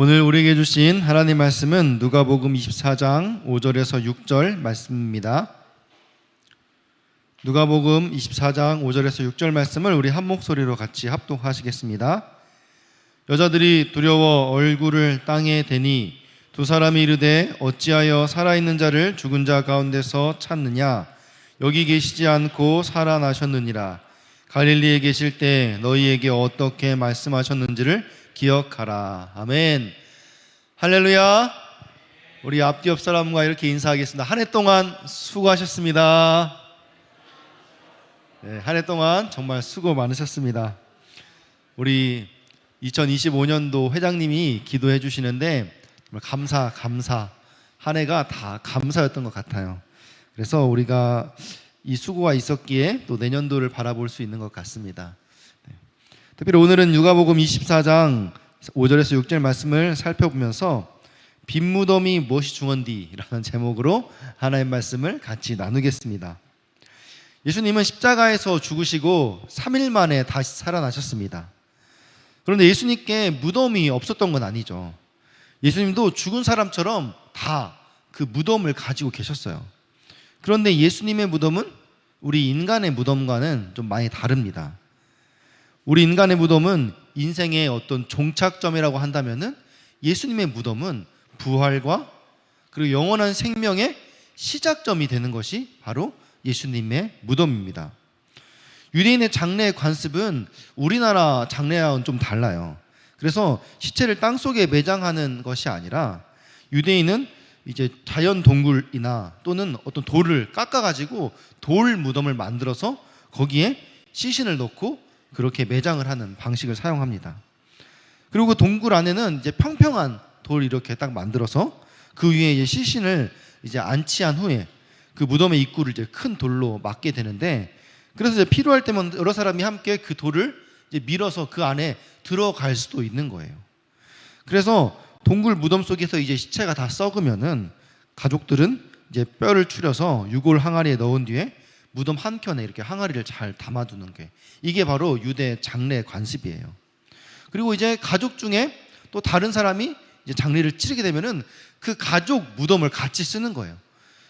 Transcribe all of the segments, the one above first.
오늘 우리에게 주신 하나님 말씀은 누가복음 24장 5절에서 6절 말씀입니다. 누가복음 24장 5절에서 6절 말씀을 우리 한 목소리로 같이 합독하시겠습니다. 여자들이 두려워 얼굴을 땅에 대니 두 사람이 이르되 어찌하여 살아있는 자를 죽은 자 가운데서 찾느냐? 여기 계시지 않고 살아나셨느니라. 갈릴리에 계실 때 너희에게 어떻게 말씀하셨는지를 기억하라. 아멘. 할렐루야. 우리 앞뒤 옆 사람과 이렇게 인사하겠습니다. 한 해 동안 수고하셨습니다. 네, 한 해 동안 정말 수고 많으셨습니다. 우리 2025년도 회장님이 기도해 주시는데 정말 감사 한 해가 다 감사였던 것 같아요. 그래서 우리가 이 수고가 있었기에 또 내년도를 바라볼 수 있는 것 같습니다. 특별히 오늘은 누가복음 24장 5절에서 6절 말씀을 살펴보면서 빈무덤이 무엇이 중언디라는 제목으로 하나님 말씀을 같이 나누겠습니다. 예수님은 십자가에서 죽으시고 3일 만에 다시 살아나셨습니다. 그런데 예수님께 무덤이 없었던 건 아니죠. 예수님도 죽은 사람처럼 다 그 무덤을 가지고 계셨어요. 그런데 예수님의 무덤은 우리 인간의 무덤과는 좀 많이 다릅니다. 우리 인간의 무덤은 인생의 어떤 종착점이라고 한다면은 예수님의 무덤은 부활과 그리고 영원한 생명의 시작점이 되는 것이 바로 예수님의 무덤입니다. 유대인의 장례 관습은 우리나라 장례와는 좀 달라요. 그래서 시체를 땅속에 매장하는 것이 아니라 유대인은 이제 자연 동굴이나 또는 어떤 돌을 깎아가지고 돌 무덤을 만들어서 거기에 시신을 넣고 그렇게 매장을 하는 방식을 사용합니다. 그리고 그 동굴 안에는 이제 평평한 돌 이렇게 딱 만들어서 그 위에 이제 시신을 이제 안치한 후에 그 무덤의 입구를 이제 큰 돌로 막게 되는데, 그래서 이제 필요할 때면 여러 사람이 함께 그 돌을 이제 밀어서 그 안에 들어갈 수도 있는 거예요. 그래서 동굴 무덤 속에서 이제 시체가 다 썩으면은 가족들은 이제 뼈를 추려서 유골 항아리에 넣은 뒤에 무덤 한켠에 이렇게 항아리를 잘 담아두는 게, 이게 바로 유대 장례 관습이에요. 그리고 이제 가족 중에 또 다른 사람이 이제 장례를 치르게 되면은 그 가족 무덤을 같이 쓰는 거예요.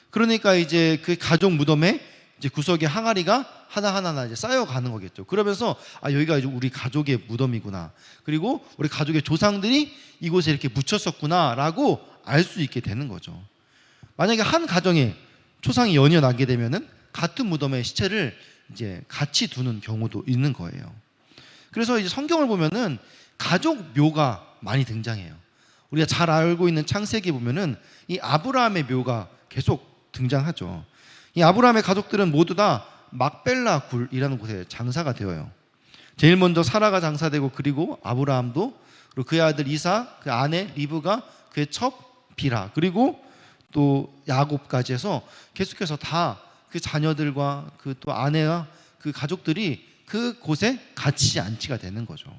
그러니까 이제 그 가족 무덤에 이제 구석에 항아리가 하나하나 이제 쌓여가는 거겠죠. 그러면서 여기가 이제 우리 가족의 무덤이구나, 그리고 우리 가족의 조상들이 이곳에 이렇게 묻혔었구나라고 알 수 있게 되는 거죠. 만약에 한 가정에 초상이 연이어나게 되면은 같은 무덤에 시체를 이제 같이 두는 경우도 있는 거예요. 그래서 이제 성경을 보면은 가족 묘가 많이 등장해요. 우리가 잘 알고 있는 창세기 보면은 이 아브라함의 묘가 계속 등장하죠. 이 아브라함의 가족들은 모두 다 막벨라 굴이라는 곳에 장사가 되어요. 제일 먼저 사라가 장사되고, 그리고 아브라함도, 그리고 그의 아들 이삭, 그 아내 리브가, 그의 첩 비라, 그리고 또 야곱까지 해서 계속해서 다 그 자녀들과 그 또 아내와 그 가족들이 그 곳에 같이 안치가 되는 거죠.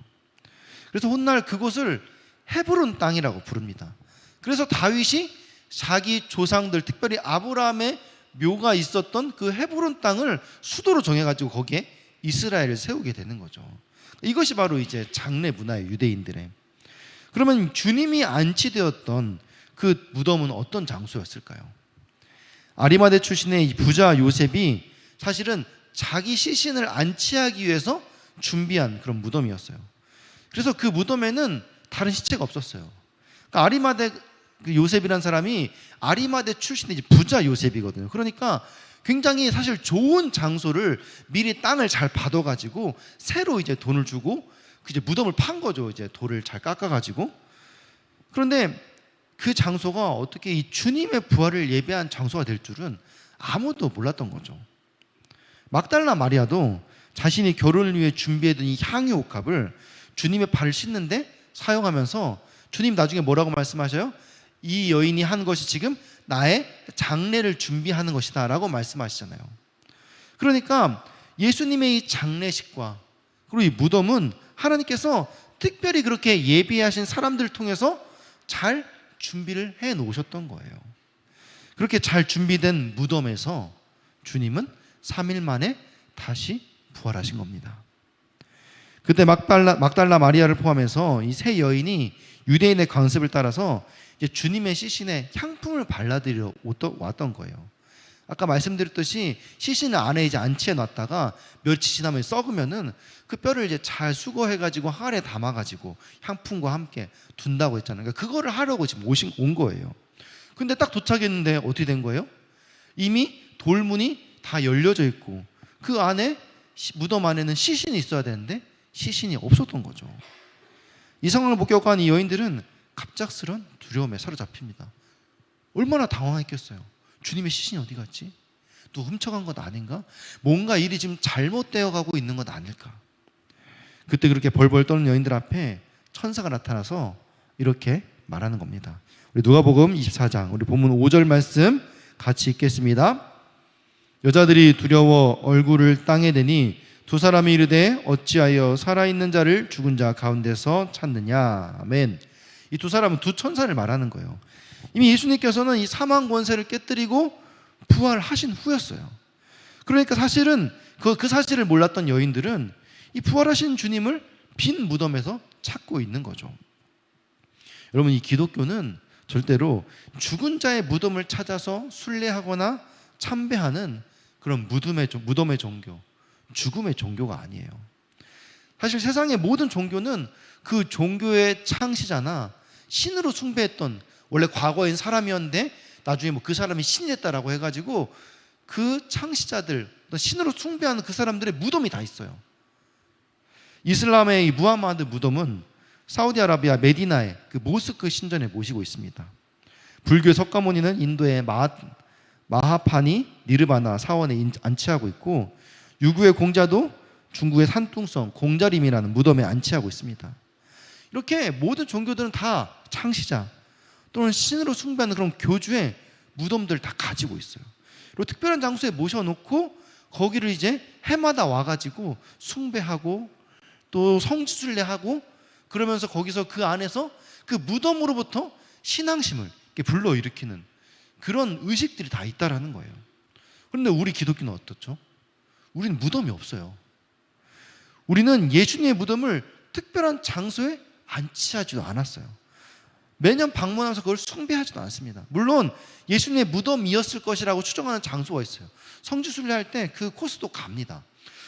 그래서 훗날 그곳을 헤브론 땅이라고 부릅니다. 그래서 다윗이 자기 조상들, 특별히 아브라함의 묘가 있었던 그 헤브론 땅을 수도로 정해가지고 거기에 이스라엘을 세우게 되는 거죠. 이것이 바로 이제 장례 문화의 유대인들의. 그러면 주님이 안치되었던 그 무덤은 어떤 장소였을까요? 아리마대 출신의 이 부자 요셉이 사실은 자기 시신을 안치하기 위해서 준비한 그런 무덤이었어요. 그래서 그 무덤에는 다른 시체가 없었어요. 그러니까 아리마대 요셉이라는 사람이 아리마대 출신의 이제 부자 요셉이거든요. 그러니까 굉장히 사실 좋은 장소를 미리 땅을 잘 받아가지고 새로 이제 돈을 주고 그 이제 무덤을 판 거죠. 이제 돌을 잘 깎아가지고. 그런데 그 장소가 어떻게 이 주님의 부활을 예배한 장소가 될 줄은 아무도 몰랐던 거죠. 막달라 마리아도 자신이 결혼을 위해 준비했던 이 향유 옥합을 주님의 발을 씻는데 사용하면서 주님 나중에 뭐라고 말씀하셔요? 이 여인이 한 것이 지금 나의 장례를 준비하는 것이다 라고 말씀하시잖아요. 그러니까 예수님의 이 장례식과 그리고 이 무덤은 하나님께서 특별히 그렇게 예비하신 사람들을 통해서 잘 준비를 해 놓으셨던 거예요. 그렇게 잘 준비된 무덤에서 주님은 3일 만에 다시 부활하신 겁니다. 그때 막달라 마리아를 포함해서 이 세 여인이 유대인의 관습을 따라서 이제 주님의 시신에 향품을 발라드려 왔던 거예요. 아까 말씀드렸듯이 시신을 안에 이제 안치해 놨다가 며칠 지나면 썩으면은 그 뼈를 이제 잘 수거해가지고 할에 담아가지고 향품과 함께 둔다고 했잖아요. 그러니까 그거를 하려고 지금 온 거예요. 근데 딱 도착했는데 어떻게 된 거예요? 이미 돌문이 다 열려져 있고 그 안에 무덤 안에는 시신이 있어야 되는데 시신이 없었던 거죠. 이 상황을 목격한 이 여인들은 갑작스런 두려움에 사로잡힙니다. 얼마나 당황했겠어요. 주님의 시신이 어디 갔지? 또 훔쳐간 것 아닌가? 뭔가 일이 지금 잘못되어 가고 있는 것 아닐까? 그때 그렇게 벌벌 떠는 여인들 앞에 천사가 나타나서 이렇게 말하는 겁니다. 우리 누가복음 24장 우리 본문 5절 말씀 같이 읽겠습니다. 여자들이 두려워 얼굴을 땅에 대니 두 사람이 이르되 어찌하여 살아있는 자를 죽은 자 가운데서 찾느냐. 아멘. 이 두 사람은 두 천사를 말하는 거예요. 이미 예수님께서는 이 사망 권세를 깨뜨리고 부활하신 후였어요. 그러니까 사실은 그 사실을 몰랐던 여인들은 이 부활하신 주님을 빈 무덤에서 찾고 있는 거죠. 여러분, 이 기독교는 절대로 죽은 자의 무덤을 찾아서 순례하거나 참배하는 그런 무덤의 종교, 죽음의 종교가 아니에요. 사실 세상의 모든 종교는 그 종교의 창시자나 신으로 숭배했던 원래 과거엔 사람이었는데 나중에 그 사람이 신이 됐다라고 해가지고 그 창시자들, 신으로 숭배하는 그 사람들의 무덤이 다 있어요. 이슬람의 이 무함마드 무덤은 사우디아라비아 메디나의 그 모스크 신전에 모시고 있습니다. 불교의 석가모니는 인도의 마하파니 니르바나 사원에 안치하고 있고 유구의 공자도 중국의 산둥성 공자림이라는 무덤에 안치하고 있습니다. 이렇게 모든 종교들은 다 창시자 또는 신으로 숭배하는 그런 교주의 무덤들 다 가지고 있어요. 그리고 특별한 장소에 모셔놓고 거기를 이제 해마다 와가지고 숭배하고 또 성지순례하고 그러면서 거기서 그 안에서 그 무덤으로부터 신앙심을 불러일으키는 그런 의식들이 다 있다라는 거예요. 그런데 우리 기독교는 어떻죠? 우리는 무덤이 없어요. 우리는 예수님의 무덤을 특별한 장소에 안치하지도 않았어요. 매년 방문하면서 그걸 숭배하지도 않습니다. 물론 예수님의 무덤이었을 것이라고 추정하는 장소가 있어요. 성지순례할 때 그 코스도 갑니다.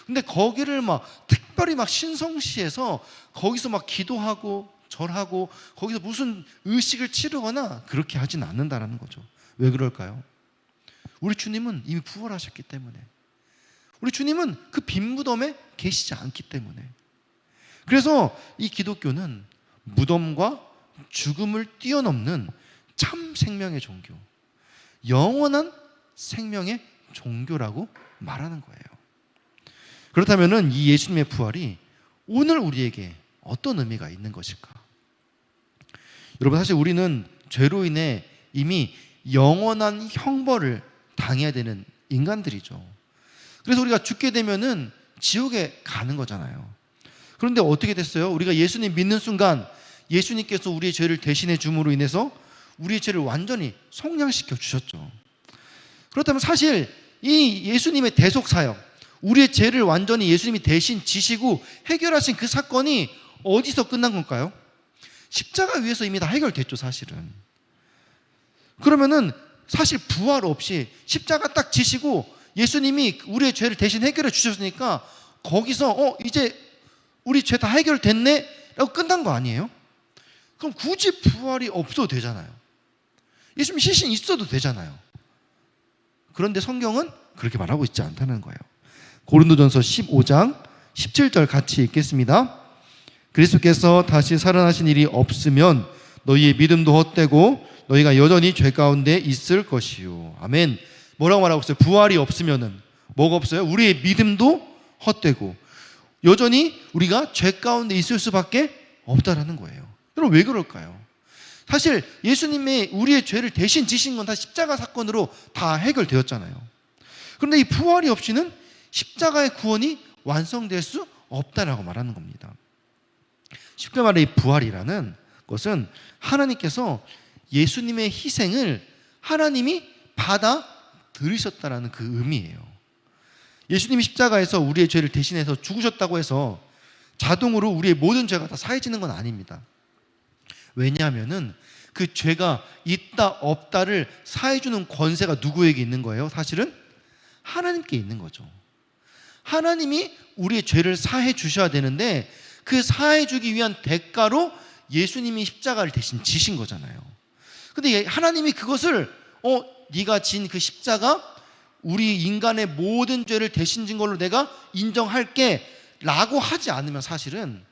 근데 거기를 특별히 신성시해서 거기서 기도하고 절하고 거기서 무슨 의식을 치르거나 그렇게 하진 않는다라는 거죠. 왜 그럴까요? 우리 주님은 이미 부활하셨기 때문에, 우리 주님은 그 빈 무덤에 계시지 않기 때문에. 그래서 이 기독교는 무덤과 죽음을 뛰어넘는 참 생명의 종교, 영원한 생명의 종교라고 말하는 거예요. 그렇다면 이 예수님의 부활이 오늘 우리에게 어떤 의미가 있는 것일까? 여러분, 사실 우리는 죄로 인해 이미 영원한 형벌을 당해야 되는 인간들이죠. 그래서 우리가 죽게 되면은 지옥에 가는 거잖아요. 그런데 어떻게 됐어요? 우리가 예수님 믿는 순간 예수님께서 우리의 죄를 대신해 줌으로 인해서 우리의 죄를 완전히 속량시켜 주셨죠. 그렇다면 사실 이 예수님의 대속 사역, 우리의 죄를 완전히 예수님이 대신 지시고 해결하신 그 사건이 어디서 끝난 걸까요? 십자가 위에서 이미 다 해결됐죠, 사실은. 그러면은 사실 부활 없이 십자가 딱 지시고 예수님이 우리의 죄를 대신 해결해 주셨으니까 거기서 이제 우리 죄 다 해결됐네 라고 끝난 거 아니에요? 그럼 굳이 부활이 없어도 되잖아요. 예수님 시신 있어도 되잖아요. 그런데 성경은 그렇게 말하고 있지 않다는 거예요. 고린도전서 15장 17절 같이 읽겠습니다. 그리스도께서 다시 살아나신 일이 없으면 너희의 믿음도 헛되고 너희가 여전히 죄 가운데 있을 것이요. 아멘. 뭐라고 말하고 있어요? 부활이 없으면은 뭐가 없어요? 우리의 믿음도 헛되고 여전히 우리가 죄 가운데 있을 수밖에 없다라는 거예요. 여러분, 왜 그럴까요? 사실 예수님이 우리의 죄를 대신 지신 건 다 십자가 사건으로 다 해결되었잖아요. 그런데 이 부활이 없이는 십자가의 구원이 완성될 수 없다라고 말하는 겁니다. 쉽게 말해 이 부활이라는 것은 하나님께서 예수님의 희생을 하나님이 받아 들으셨다라는 그 의미예요. 예수님이 십자가에서 우리의 죄를 대신해서 죽으셨다고 해서 자동으로 우리의 모든 죄가 다 사해지는 건 아닙니다. 왜냐하면은 그 죄가 있다 없다를 사해주는 권세가 누구에게 있는 거예요? 사실은 하나님께 있는 거죠. 하나님이 우리의 죄를 사해 주셔야 되는데 그 사해 주기 위한 대가로 예수님이 십자가를 대신 지신 거잖아요. 근데 하나님이 그것을 네가 진 그 십자가 우리 인간의 모든 죄를 대신 진 걸로 내가 인정할게 라고 하지 않으면 사실은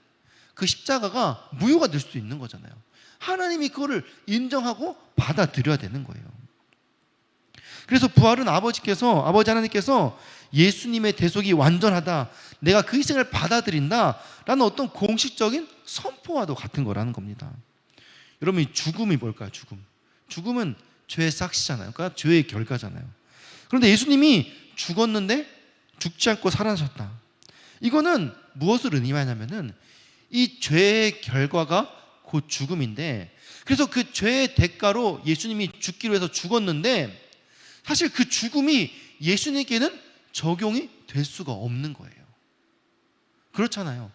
그 십자가가 무효가 될 수도 있는 거잖아요. 하나님이 그거를 인정하고 받아들여야 되는 거예요. 그래서 부활은 아버지 하나님께서 예수님의 대속이 완전하다, 내가 그 희생을 받아들인다 라는 어떤 공식적인 선포와도 같은 거라는 겁니다. 여러분, 이 죽음이 뭘까요? 죽음은 죄의 삭시잖아요. 그러니까 죄의 결과잖아요. 그런데 예수님이 죽었는데 죽지 않고 살아나셨다. 이거는 무엇을 의미하냐면은 이 죄의 결과가 곧 죽음인데, 그래서 그 죄의 대가로 예수님이 죽기로 해서 죽었는데 사실 그 죽음이 예수님께는 적용이 될 수가 없는 거예요. 그렇잖아요.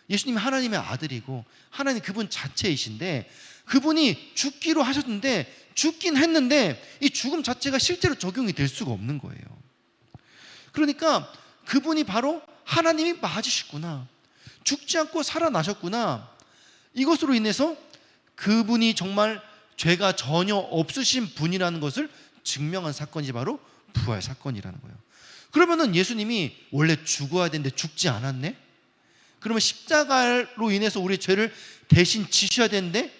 예수님이 하나님의 아들이고 하나님 그분 자체이신데 그분이 죽기로 하셨는데 죽긴 했는데 이 죽음 자체가 실제로 적용이 될 수가 없는 거예요. 그러니까 그분이 바로 하나님이 맞으시구나, 죽지 않고 살아나셨구나, 이것으로 인해서 그분이 정말 죄가 전혀 없으신 분이라는 것을 증명한 사건이 바로 부활 사건이라는 거예요. 그러면은 예수님이 원래 죽어야 되는데 죽지 않았네? 그러면 십자가로 인해서 우리의 죄를 대신 지셔야 되는데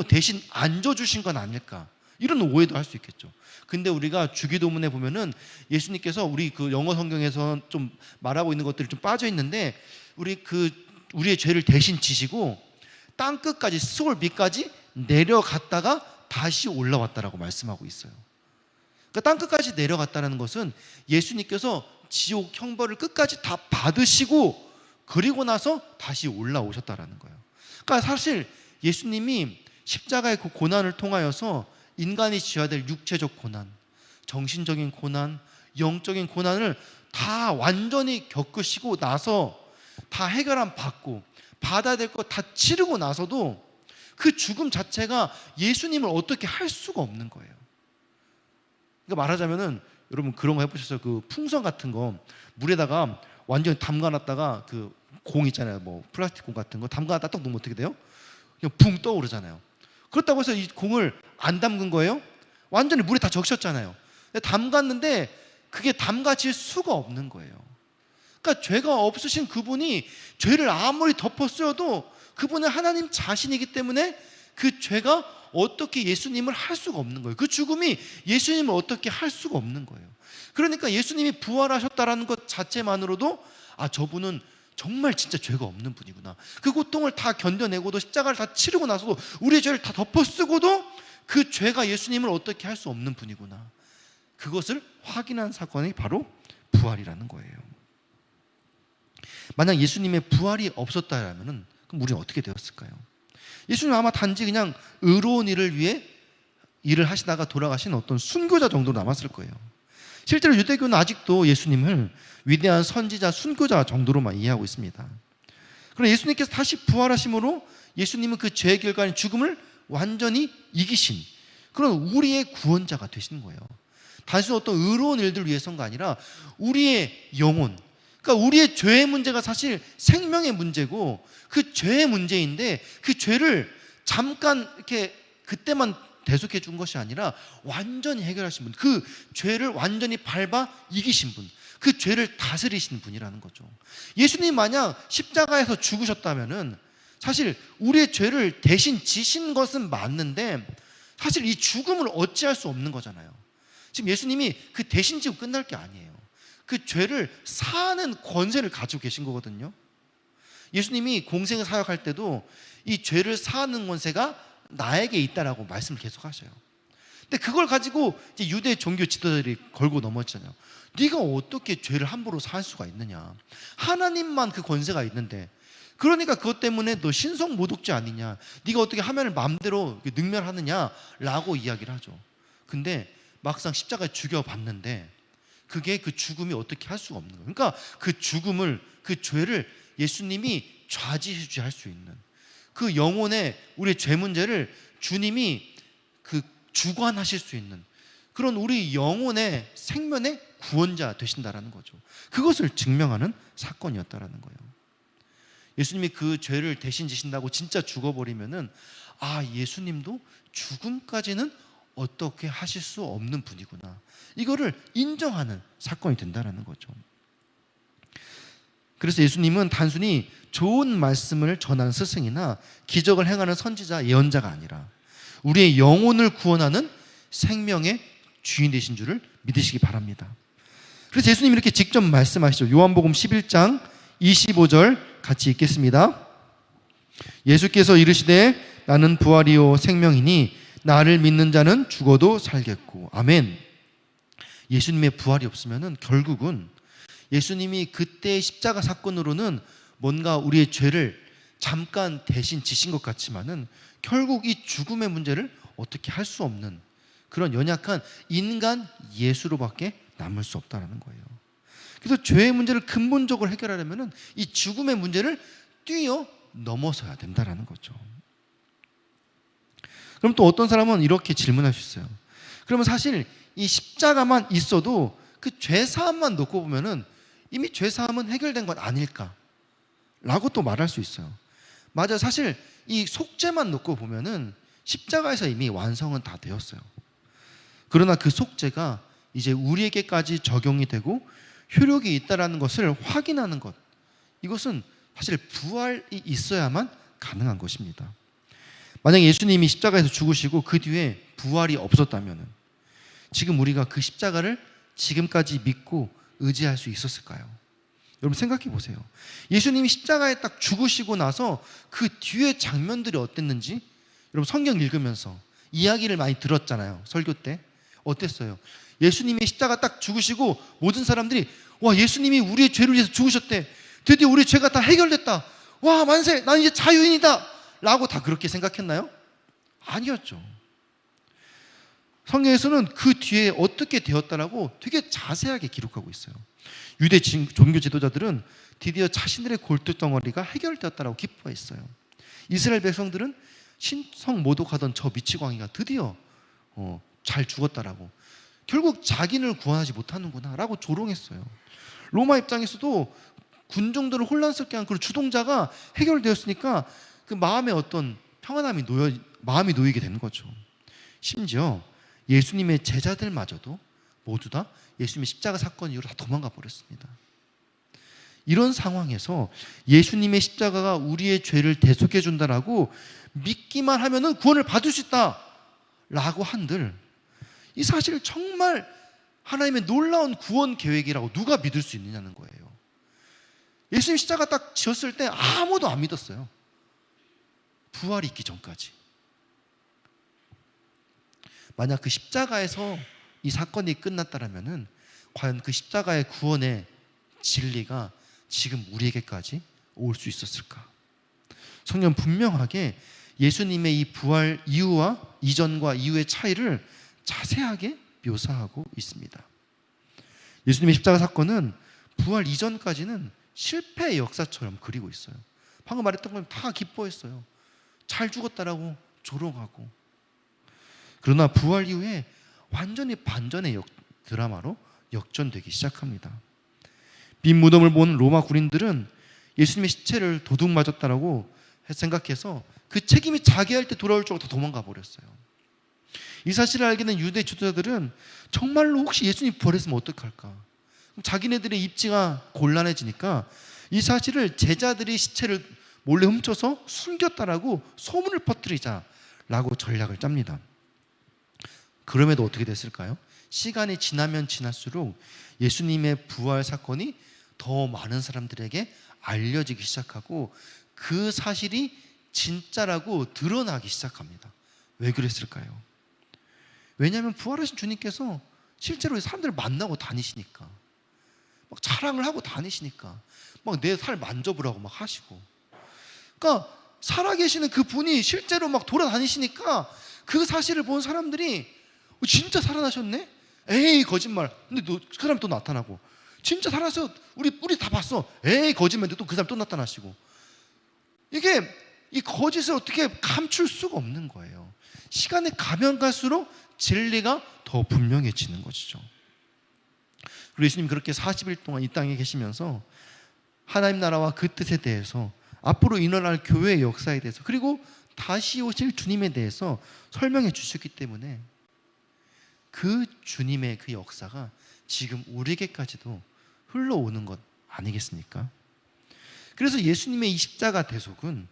대신 안 져주신 건 아닐까? 이런 오해도 할 수 있겠죠. 근데 우리가 주기도문에 보면은 예수님께서 우리 그 영어 성경에서 좀 말하고 있는 것들이 좀 빠져 있는데 우리의 죄를 대신 지시고 땅 끝까지 스올 밑까지 내려갔다가 다시 올라왔다라고 말씀하고 있어요. 그러니까 땅 끝까지 내려갔다는 것은 예수님께서 지옥 형벌을 끝까지 다 받으시고 그리고 나서 다시 올라오셨다라는 거예요. 그러니까 사실 예수님이 십자가의 그 고난을 통하여서 인간이 지어야 될 육체적 고난, 정신적인 고난, 영적인 고난을 다 완전히 겪으시고 나서 다 해결함 받고 받아야 될 거 다 치르고 나서도 그 죽음 자체가 예수님을 어떻게 할 수가 없는 거예요. 그러니까 말하자면은 여러분 그런 거 해보셨어요? 그 풍선 같은 거 물에다가 완전히 담가놨다가 그 공 있잖아요, 뭐 플라스틱 공 같은 거 담가놨다 딱 놓으면 어떻게 돼요? 그냥 붕 떠오르잖아요. 그렇다고 해서 이 공을 안 담근 거예요? 완전히 물에 다 적셨잖아요. 담갔는데 그게 담가질 수가 없는 거예요. 그러니까 죄가 없으신 그분이 죄를 아무리 덮었어도 그분은 하나님 자신이기 때문에 그 죄가 어떻게 예수님을 할 수가 없는 거예요. 그 죽음이 예수님을 어떻게 할 수가 없는 거예요. 그러니까 예수님이 부활하셨다라는 것 자체만으로도 저분은 정말 진짜 죄가 없는 분이구나. 그 고통을 다 견뎌내고도 십자가를 다 치르고 나서도 우리의 죄를 다 덮어쓰고도 그 죄가 예수님을 어떻게 할 수 없는 분이구나. 그것을 확인한 사건이 바로 부활이라는 거예요. 만약 예수님의 부활이 없었다면 그럼 우리는 어떻게 되었을까요? 예수님은 아마 단지 그냥 의로운 일을 위해 일을 하시다가 돌아가신 어떤 순교자 정도로 남았을 거예요. 실제로 유대교는 아직도 예수님을 위대한 선지자, 순교자 정도로만 이해하고 있습니다. 그러나 예수님께서 다시 부활하심으로 예수님은 그 죄의 결과인 죽음을 완전히 이기신 그런 우리의 구원자가 되신 거예요. 단순히 어떤 의로운 일들을 위해서가 아니라 우리의 영혼, 그러니까 우리의 죄의 문제가 사실 생명의 문제고 그 죄의 문제인데 그 죄를 잠깐 이렇게 그때만 대속해 준 것이 아니라 완전히 해결하신 분, 그 죄를 완전히 밟아 이기신 분, 그 죄를 다스리신 분이라는 거죠. 예수님 만약 십자가에서 죽으셨다면은 사실 우리의 죄를 대신 지신 것은 맞는데 사실 이 죽음을 어찌할 수 없는 거잖아요. 지금 예수님이 그 대신 지고 끝날 게 아니에요. 그 죄를 사하는 권세를 가지고 계신 거거든요. 예수님이 공생을 사역할 때도 이 죄를 사하는 권세가 나에게 있다라고 말씀을 계속 하셔요. 근데 그걸 가지고 이제 유대 종교 지도자들이 걸고 넘어지잖아요. 네가 어떻게 죄를 함부로 사할 수가 있느냐? 하나님만 그 권세가 있는데, 그러니까 그것 때문에 너 신성 모독죄 아니냐? 네가 어떻게 하면을 마음대로 능멸하느냐라고 이야기를 하죠. 근데 막상 십자가에 죽여봤는데 그게 그 죽음이 어떻게 할 수가 없는 거예요. 그러니까 그 죽음을, 그 죄를 예수님이 좌지우지할 수 있는, 그 영혼의 우리의 죄 문제를 주님이 그 주관하실 수 있는 그런 우리 영혼의 생명의 구원자 되신다라는 거죠. 그것을 증명하는 사건이었다라는 거예요. 예수님이 그 죄를 대신 지신다고 진짜 죽어버리면은 예수님도 죽음까지는 어떻게 하실 수 없는 분이구나, 이거를 인정하는 사건이 된다라는 거죠. 그래서 예수님은 단순히 좋은 말씀을 전하는 스승이나 기적을 행하는 선지자, 예언자가 아니라 우리의 영혼을 구원하는 생명의 주인 되신 줄을 믿으시기 바랍니다. 그래서 예수님이 이렇게 직접 말씀하시죠. 요한복음 11장 25절 같이 읽겠습니다. 예수께서 이르시되 나는 부활이요 생명이니 나를 믿는 자는 죽어도 살겠고. 아멘. 예수님의 부활이 없으면 결국은 예수님이 그때의 십자가 사건으로는 뭔가 우리의 죄를 잠깐 대신 지신 것 같지만은 결국 이 죽음의 문제를 어떻게 할 수 없는 그런 연약한 인간 예수로밖에 남을 수 없다는 거예요. 그래서 죄의 문제를 근본적으로 해결하려면 이 죽음의 문제를 뛰어넘어서야 된다는 거죠. 그럼 또 어떤 사람은 이렇게 질문할 수 있어요. 그러면 사실 이 십자가만 있어도 그 죄사함만 놓고 보면은 이미 죄사함은 해결된 것 아닐까 라고 또 말할 수 있어요. 맞아요. 사실 이 속죄만 놓고 보면은 십자가에서 이미 완성은 다 되었어요. 그러나 그 속죄가 이제 우리에게까지 적용이 되고 효력이 있다는 것을 확인하는 것, 이것은 사실 부활이 있어야만 가능한 것입니다. 만약에 예수님이 십자가에서 죽으시고 그 뒤에 부활이 없었다면 지금 우리가 그 십자가를 지금까지 믿고 의지할 수 있었을까요? 여러분 생각해 보세요. 예수님이 십자가에 딱 죽으시고 나서 그 뒤에 장면들이 어땠는지 여러분 성경 읽으면서 이야기를 많이 들었잖아요. 설교 때 어땠어요? 예수님이 십자가 딱 죽으시고 모든 사람들이 와, 예수님이 우리의 죄를 위해서 죽으셨대, 드디어 우리의 죄가 다 해결됐다, 와 만세, 난 이제 자유인이다 라고 다 그렇게 생각했나요? 아니었죠. 성경에서는 그 뒤에 어떻게 되었다라고 되게 자세하게 기록하고 있어요. 유대 종교 지도자들은 드디어 자신들의 골칫덩어리가 해결되었다라고 기뻐했어요. 이스라엘 백성들은 신성 모독하던 저 미치광이가 드디어 잘 죽었다라고, 결국 자기를 구원하지 못하는구나 라고 조롱했어요. 로마 입장에서도 군중들을 혼란스럽게 한 그 주동자가 해결되었으니까 그 마음에 어떤 평안함이 마음이 놓이게 되는 거죠. 심지어 예수님의 제자들마저도 모두 다 예수님의 십자가 사건 이후로 다 도망가 버렸습니다. 이런 상황에서 예수님의 십자가가 우리의 죄를 대속해 준다라고 믿기만 하면은 구원을 받을 수 있다라고 한들, 이 사실 정말 하나님의 놀라운 구원 계획이라고 누가 믿을 수 있느냐는 거예요. 예수님 십자가 딱 지었을 때 아무도 안 믿었어요. 부활이 있기 전까지. 만약 그 십자가에서 이 사건이 끝났다라면은 과연 그 십자가의 구원의 진리가 지금 우리에게까지 올 수 있었을까? 성경 분명하게 예수님의 이 부활 이후와 이전과 이후의 차이를 자세하게 묘사하고 있습니다. 예수님의 십자가 사건은 부활 이전까지는 실패의 역사처럼 그리고 있어요. 방금 말했던 건 다 기뻐했어요. 잘 죽었다라고 조롱하고. 그러나 부활 이후에 완전히 반전의 드라마로 역전되기 시작합니다. 빈 무덤을 본 로마 군인들은 예수님의 시체를 도둑 맞았다라고 생각해서 그 책임이 자기한테 돌아올 줄 알고 도망가 버렸어요. 이 사실을 알게 된 유대 지도자들은 정말로 혹시 예수님 부활했으면 어떡할까? 자기네들의 입지가 곤란해지니까 이 사실을 제자들이 시체를 몰래 훔쳐서 숨겼다라고 소문을 퍼뜨리자라고 전략을 짭니다. 그럼에도 어떻게 됐을까요? 시간이 지나면 지날수록 예수님의 부활 사건이 더 많은 사람들에게 알려지기 시작하고 그 사실이 진짜라고 드러나기 시작합니다. 왜 그랬을까요? 왜냐하면 부활하신 주님께서 실제로 사람들을 만나고 다니시니까, 막 자랑을 하고 다니시니까, 막 내 살 만져보라고 막 하시고, 그러니까 살아계시는 그 분이 실제로 막 돌아다니시니까 그 사실을 본 사람들이 진짜 살아나셨네? 에이 거짓말. 근데 그 사람 또 나타나고, 진짜 살아서 우리 다 봤어. 에이 거짓말인데 또 그 사람 또 나타나시고, 이게 이 거짓을 어떻게 감출 수가 없는 거예요. 시간이 가면 갈수록 진리가 더 분명해지는 것이죠. 그리고 예수님 그렇게 40일 동안 이 땅에 계시면서 하나님 나라와 그 뜻에 대해서, 앞으로 일어날 교회의 역사에 대해서, 그리고 다시 오실 주님에 대해서 설명해 주셨기 때문에 그 주님의 그 역사가 지금 우리에게까지도 흘러오는 것 아니겠습니까? 그래서 예수님의 이 십자가 대속은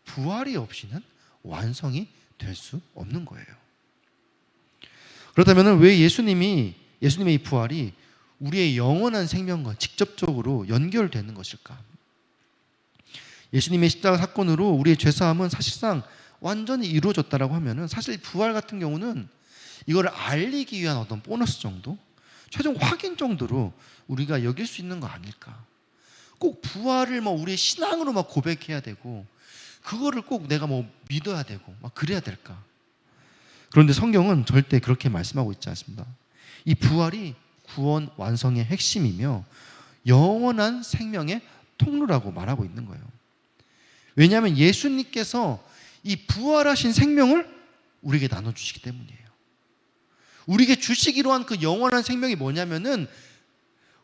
부활이 없이는 완성이 될 수 없는 거예요. 그렇다면 왜 예수님의 이 부활이 우리의 영원한 생명과 직접적으로 연결되는 것일까? 예수님의 십자가 사건으로 우리의 죄사함은 사실상 완전히 이루어졌다라고 하면은, 사실 부활 같은 경우는 이걸 알리기 위한 어떤 보너스 정도, 최종 확인 정도로 우리가 여길 수 있는 거 아닐까? 꼭 부활을 우리의 신앙으로 고백해야 되고, 그거를 꼭 내가 믿어야 되고 그래야 될까? 그런데 성경은 절대 그렇게 말씀하고 있지 않습니다. 이 부활이 구원 완성의 핵심이며 영원한 생명의 통로라고 말하고 있는 거예요. 왜냐하면 예수님께서 이 부활하신 생명을 우리에게 나눠주시기 때문이에요. 우리에게 주시기로 한 그 영원한 생명이 뭐냐면은,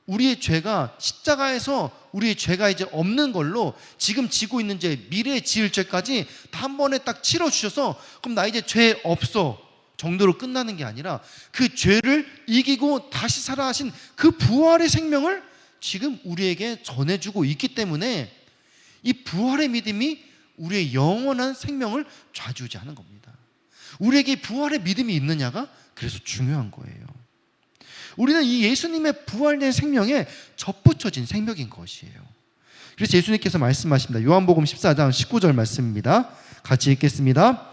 우리의 죄가 십자가에서 우리의 죄가 이제 없는 걸로 지금 지고 있는 죄, 미래에 지을 죄까지 다 한 번에 딱 치러주셔서, 그럼 나 이제 죄 없어 정도로 끝나는 게 아니라 그 죄를 이기고 다시 살아하신 그 부활의 생명을 지금 우리에게 전해주고 있기 때문에 이 부활의 믿음이 우리의 영원한 생명을 좌지우지하는 겁니다. 우리에게 부활의 믿음이 있느냐가 그래서 중요한 거예요. 우리는 이 예수님의 부활된 생명에 접붙여진 생명인 것이에요. 그래서 예수님께서 말씀하십니다. 요한복음 14장 19절 말씀입니다. 같이 읽겠습니다.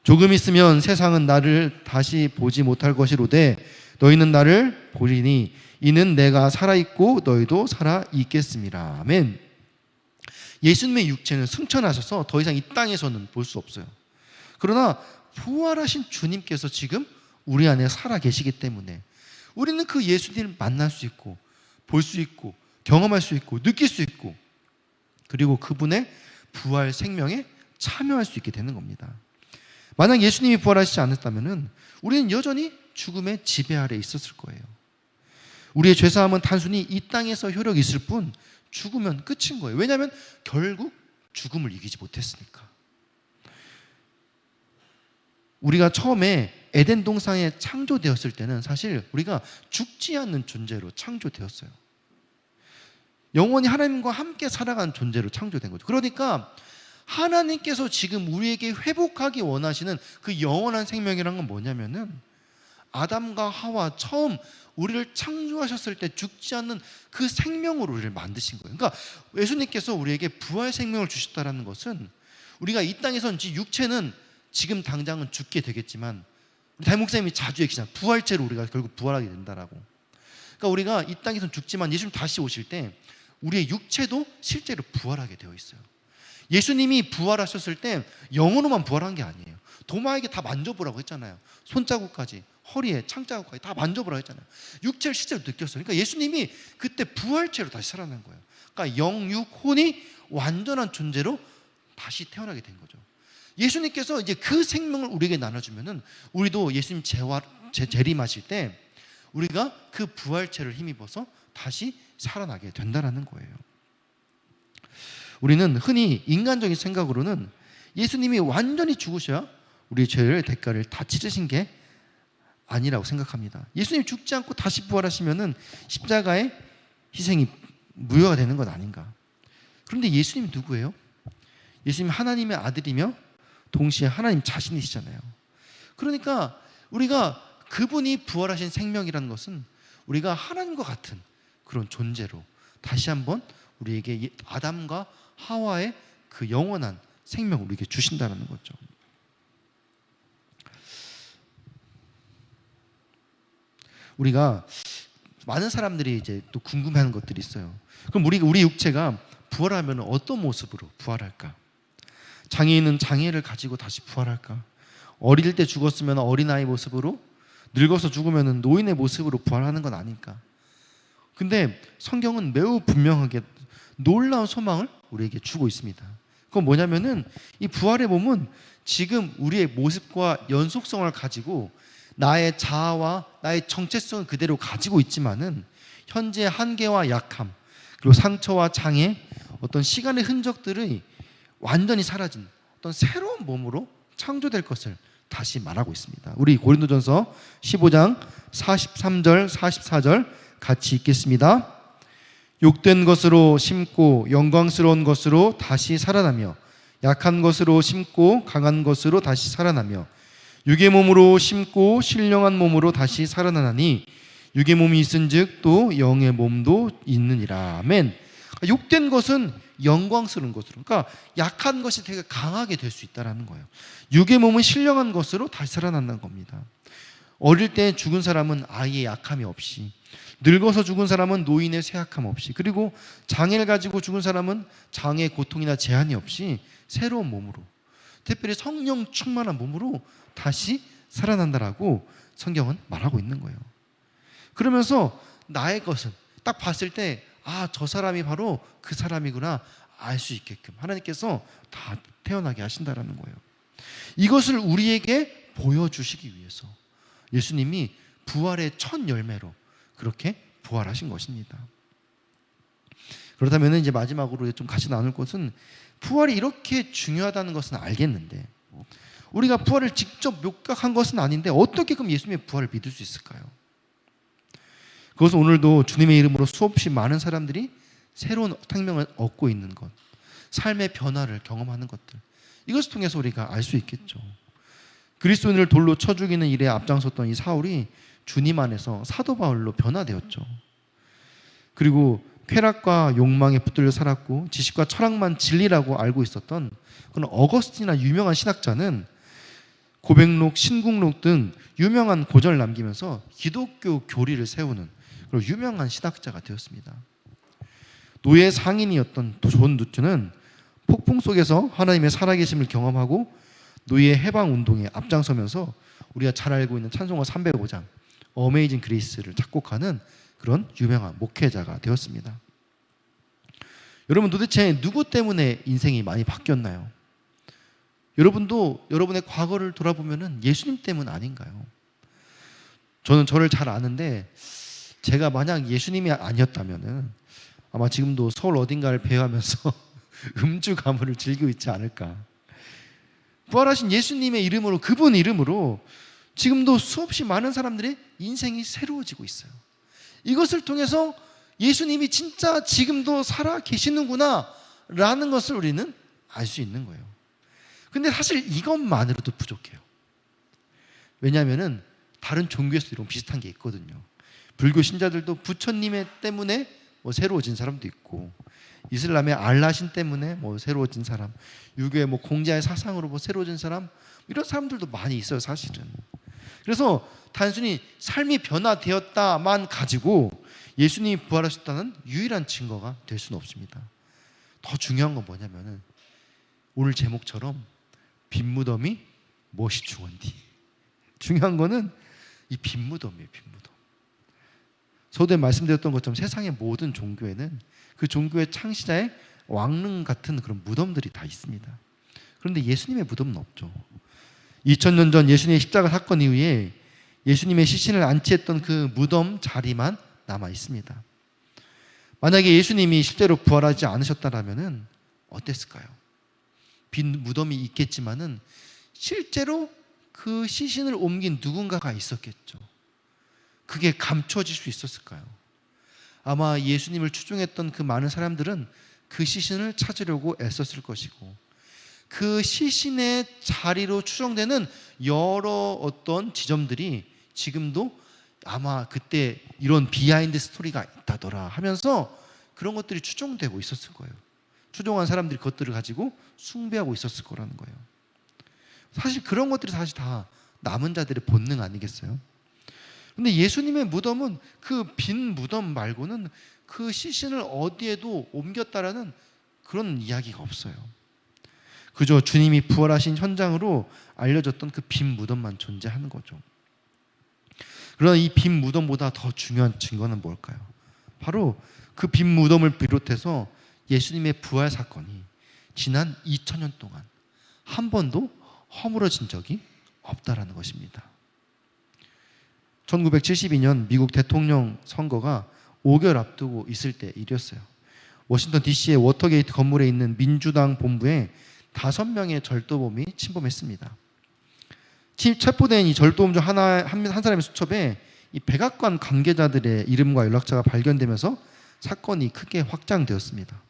조금 있으면 세상은 나를 다시 보지 못할 것이로되 너희는 나를 보리니 이는 내가 살아있고 너희도 살아있겠습니다. 아멘. 예수님의 육체는 승천하셔서 더 이상 이 땅에서는 볼 수 없어요. 그러나 부활하신 주님께서 지금 우리 안에 살아 계시기 때문에 우리는 그 예수님을 만날 수 있고, 볼 수 있고, 경험할 수 있고, 느낄 수 있고, 그리고 그분의 부활 생명에 참여할 수 있게 되는 겁니다. 만약 예수님이 부활하시지 않았다면 우리는 여전히 죽음의 지배 아래 있었을 거예요. 우리의 죄사함은 단순히 이 땅에서 효력이 있을 뿐 죽으면 끝인 거예요. 왜냐하면 결국 죽음을 이기지 못했으니까. 우리가 처음에 에덴 동산에 창조되었을 때는 사실 우리가 죽지 않는 존재로 창조되었어요. 영원히 하나님과 함께 살아가는 존재로 창조된 거죠. 그러니까 하나님께서 지금 우리에게 회복하기 원하시는 그 영원한 생명이란 건 뭐냐면은, 아담과 하와 처음 우리를 창조하셨을 때 죽지 않는 그 생명으로 우리를 만드신 거예요. 그러니까 예수님께서 우리에게 부활 생명을 주셨다는 것은, 우리가 이 땅에서는 육체는 지금 당장은 죽게 되겠지만, 우리 담임 목사님이 자주 얘기하잖아요. 부활체로 우리가 결국 부활하게 된다라고. 그러니까 우리가 이 땅에서는 죽지만 예수님 다시 오실 때 우리의 육체도 실제로 부활하게 되어 있어요. 예수님이 부활하셨을 때 영으로만 부활한 게 아니에요. 도마에게 다 만져보라고 했잖아요. 손자국까지, 허리에 창자국까지 다 만져보라고 했잖아요. 육체를 실제로 느꼈어요. 그러니까 예수님이 그때 부활체로 다시 살아난 거예요. 그러니까 영, 육, 혼이 완전한 존재로 다시 태어나게 된 거죠. 예수님께서 이제 그 생명을 우리에게 나눠주면은, 우리도 예수님 재림하실 때 우리가 그 부활체를 힘입어서 다시 살아나게 된다는 거예요. 우리는 흔히 인간적인 생각으로는 예수님이 완전히 죽으셔야 우리의 죄의 대가를 다 치르신 게 아니라고 생각합니다. 예수님이 죽지 않고 다시 부활하시면은 십자가의 희생이 무효가 되는 것 아닌가. 그런데 예수님이 누구예요? 예수님이 하나님의 아들이며 동시에 하나님 자신이시잖아요. 그러니까 우리가 그분이 부활하신 생명이라는 것은 우리가 하나님과 같은 그런 존재로 다시 한번 우리에게 아담과 하와의 그 영원한 생명을 우리에게 주신다는 거죠. 우리가 많은 사람들이 이제 또 궁금해하는 것들이 있어요. 그럼 우리 육체가 부활하면 어떤 모습으로 부활할까? 장애인은 장애를 가지고 다시 부활할까? 어릴 때 죽었으면 어린아이 모습으로, 늙어서 죽으면 노인의 모습으로 부활하는 건 아닐까? 근데 성경은 매우 분명하게 놀라운 소망을 우리에게 주고 있습니다. 그건 뭐냐면은 이 부활의 몸은 지금 우리의 모습과 연속성을 가지고 나의 자아와 나의 정체성을 그대로 가지고 있지만은 현재 한계와 약함, 그리고 상처와 장애, 어떤 시간의 흔적들이 완전히 사라진 어떤 새로운 몸으로 창조될 것을 다시 말하고 있습니다. 우리 고린도전서 15장 43절 44절 같이 읽겠습니다. 욕된 것으로 심고 영광스러운 것으로 다시 살아나며 약한 것으로 심고 강한 것으로 다시 살아나며 육의 몸으로 심고 신령한 몸으로 다시 살아나니 육의 몸이 있은즉 또 영의 몸도 있느니라. 아멘. 욕된 것은 영광스러운 것으로, 그러니까 약한 것이 되게 강하게 될 수 있다는 거예요. 육의 몸은 신령한 것으로 다시 살아난다는 겁니다. 어릴 때 죽은 사람은 아예 약함이 없이, 늙어서 죽은 사람은 노인의 쇠약함 없이, 그리고 장애를 가지고 죽은 사람은 장애, 고통이나 제한이 없이 새로운 몸으로, 특별히 성령 충만한 몸으로 다시 살아난다라고 성경은 말하고 있는 거예요. 그러면서 나의 것은 딱 봤을 때 저 사람이 바로 그 사람이구나 알 수 있게끔 하나님께서 다 태어나게 하신다라는 거예요. 이것을 우리에게 보여주시기 위해서 예수님이 부활의 첫 열매로 그렇게 부활하신 것입니다. 그렇다면 이제 마지막으로 좀 같이 나눌 것은, 부활이 이렇게 중요하다는 것은 알겠는데 우리가 부활을 직접 목격한 것은 아닌데 어떻게 그럼 예수님의 부활을 믿을 수 있을까요? 그것은 오늘도 주님의 이름으로 수없이 많은 사람들이 새로운 생명을 얻고 있는 것, 삶의 변화를 경험하는 것들, 이것을 통해서 우리가 알 수 있겠죠. 그리스도인을 돌로 쳐 죽이는 일에 앞장섰던 이 사울이 주님 안에서 사도 바울로 변화되었죠. 그리고 쾌락과 욕망에 붙들려 살았고 지식과 철학만 진리라고 알고 있었던 그런 어거스틴이나 유명한 신학자는 고백록, 신국록 등 유명한 고전을 남기면서 기독교 교리를 세우는 그런 유명한 신학자가 되었습니다. 노예 상인이었던 존 누트는 폭풍 속에서 하나님의 살아계심을 경험하고 노예 해방 운동에 앞장서면서 우리가 잘 알고 있는 찬송가 305장 어메이징 그레이스를 작곡하는 그런 유명한 목회자가 되었습니다. 여러분, 도대체 누구 때문에 인생이 많이 바뀌었나요? 여러분도 여러분의 과거를 돌아보면 예수님 때문 아닌가요? 저는 저를 잘 아는데 제가 만약 예수님이 아니었다면 아마 지금도 서울 어딘가를 배회하면서 음주 가물을 즐기고 있지 않을까. 부활하신 예수님의 이름으로, 그분 이름으로 지금도 수없이 많은 사람들의 인생이 새로워지고 있어요. 이것을 통해서 예수님이 진짜 지금도 살아 계시는구나 라는 것을 우리는 알 수 있는 거예요. 근데 사실 이것만으로도 부족해요. 왜냐하면 다른 종교에서 이런 비슷한 게 있거든요. 불교 신자들도 부처님 때문에 새로워진 사람도 있고, 이슬람의 알라신 때문에 새로워진 사람, 유교의 공자의 사상으로 새로워진 사람, 이런 사람들도 많이 있어요, 사실은. 그래서 단순히 삶이 변화되었다만 가지고 예수님이 부활하셨다는 유일한 증거가 될 수는 없습니다. 더 중요한 건 뭐냐면은 오늘 제목처럼 빈 무덤이 무엇이 중원디. 중요한 거는 이 빈 무덤이에요, 빈 무덤. 서두에 말씀드렸던 것처럼 세상의 모든 종교에는 그 종교의 창시자의 왕릉 같은 그런 무덤들이 다 있습니다. 그런데 예수님의 무덤은 없죠. 2000년 전 예수님의 십자가 사건 이후에 예수님의 시신을 안치했던 그 무덤 자리만 남아 있습니다. 만약에 예수님이 실제로 부활하지 않으셨다면 어땠을까요? 빈 무덤이 있겠지만은 실제로 그 시신을 옮긴 누군가가 있었겠죠. 그게 감춰질 수 있었을까요? 아마 예수님을 추종했던 그 많은 사람들은 그 시신을 찾으려고 애썼을 것이고, 그 시신의 자리로 추정되는 여러 어떤 지점들이 지금도 아마 그때 이런 비하인드 스토리가 있다더라 하면서 그런 것들이 추정되고 있었을 거예요. 추종한 사람들이 그것들을 가지고 숭배하고 있었을 거라는 거예요. 사실 그런 것들이 사실 다 남은 자들의 본능 아니겠어요? 근데 예수님의 무덤은 그 빈 무덤 말고는 그 시신을 어디에도 옮겼다라는 그런 이야기가 없어요. 그저 주님이 부활하신 현장으로 알려졌던 그 빈 무덤만 존재하는 거죠. 그러나 이 빈 무덤보다 더 중요한 증거는 뭘까요? 바로 그 빈 무덤을 비롯해서 예수님의 부활 사건이 지난 2000년 동안 한 번도 허물어진 적이 없다라는 것입니다. 1972년 미국 대통령 선거가 5개월 앞두고 있을 때 일이었어요. 워싱턴 DC의 워터게이트 건물에 있는 민주당 본부에 5명의 절도범이 침범했습니다. 체포된 이 절도범 중 한 사람의 수첩에 이 백악관 관계자들의 이름과 연락처가 발견되면서 사건이 크게 확장되었습니다.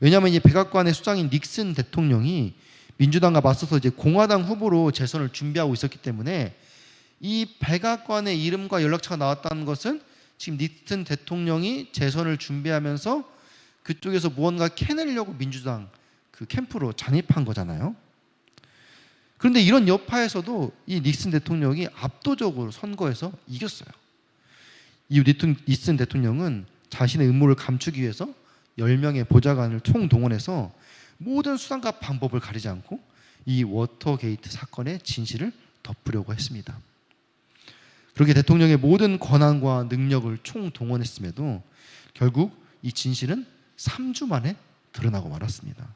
왜냐하면 이 백악관의 수장인 닉슨 대통령이 민주당과 맞서서 이제 공화당 후보로 재선을 준비하고 있었기 때문에 이 백악관의 이름과 연락처가 나왔다는 것은 지금 닉슨 대통령이 재선을 준비하면서 그쪽에서 무언가 캐내려고 민주당 그 캠프로 잔입한 거잖아요. 그런데 이런 여파에서도 이 닉슨 대통령이 압도적으로 선거에서 이겼어요. 이 닉슨 대통령은 자신의 음모를 감추기 위해서 10명의 보좌관을 총동원해서 모든 수단과 방법을 가리지 않고 이 워터게이트 사건의 진실을 덮으려고 했습니다. 그렇게 대통령의 모든 권한과 능력을 총동원했음에도 결국 이 진실은 3주 만에 드러나고 말았습니다.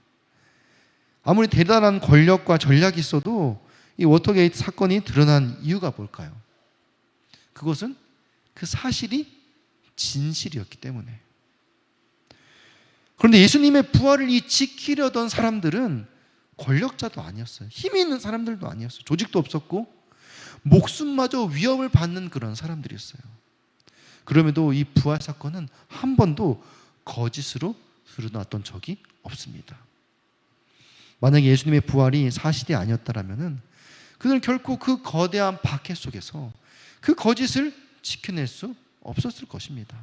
아무리 대단한 권력과 전략이 있어도 이 워터게이트 사건이 드러난 이유가 뭘까요? 그것은 그 사실이 진실이었기 때문에. 그런데 예수님의 부활을 지키려던 사람들은 권력자도 아니었어요. 힘이 있는 사람들도 아니었어요. 조직도 없었고 목숨마저 위협을 받는 그런 사람들이었어요. 그럼에도 이 부활 사건은 한 번도 거짓으로 드러났던 적이 없습니다. 만약에 예수님의 부활이 사실이 아니었다면 그들은 결코 그 거대한 박해 속에서 그 거짓을 지켜낼 수 없었을 것입니다.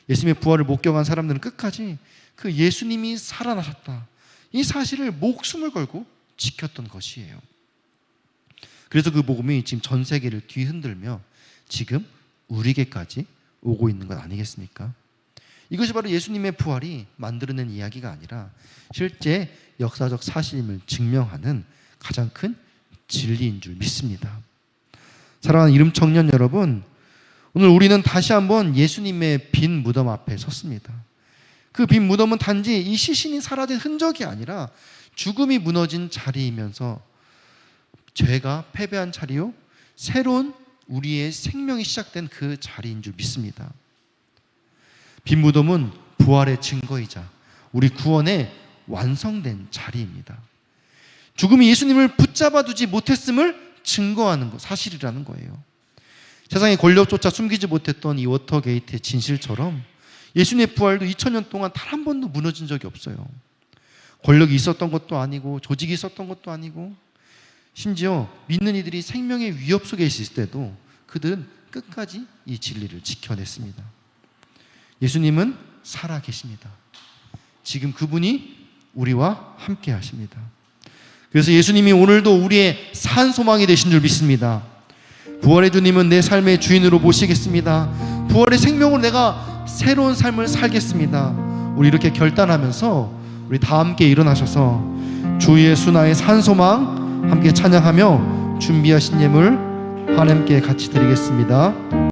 예수님의 부활을 목격한 사람들은 끝까지 그 예수님이 살아나셨다, 이 사실을 목숨을 걸고 지켰던 것이에요. 그래서 그 복음이 지금 전 세계를 뒤흔들며 지금 우리에게까지 오고 있는 것 아니겠습니까? 이것이 바로 예수님의 부활이 만들어낸 이야기가 아니라 실제 역사적 사실임을 증명하는 가장 큰 진리인 줄 믿습니다. 사랑하는 이름 청년 여러분, 오늘 우리는 다시 한번 예수님의 빈 무덤 앞에 섰습니다. 그 빈 무덤은 단지 이 시신이 사라진 흔적이 아니라 죽음이 무너진 자리이면서 죄가 패배한 자리요, 새로운 우리의 생명이 시작된 그 자리인 줄 믿습니다. 빈 무덤은 부활의 증거이자 우리 구원의 완성된 자리입니다. 죽음이 예수님을 붙잡아 두지 못했음을 증거하는 것, 사실이라는 거예요. 세상의 권력조차 숨기지 못했던 이 워터게이트의 진실처럼 예수님의 부활도 2000년 동안 단 한 번도 무너진 적이 없어요. 권력이 있었던 것도 아니고 조직이 있었던 것도 아니고 심지어 믿는 이들이 생명의 위협 속에 있을 때도 그들은 끝까지 이 진리를 지켜냈습니다. 예수님은 살아 계십니다. 지금 그분이 우리와 함께 하십니다. 그래서 예수님이 오늘도 우리의 산 소망이 되신 줄 믿습니다. 부활의 주님은 내 삶의 주인으로 모시겠습니다. 부활의 생명으로 내가 새로운 삶을 살겠습니다. 우리 이렇게 결단하면서 우리 다 함께 일어나셔서 주 예수 나의 산 소망 함께 찬양하며 준비하신 예물 하나님께 같이 드리겠습니다.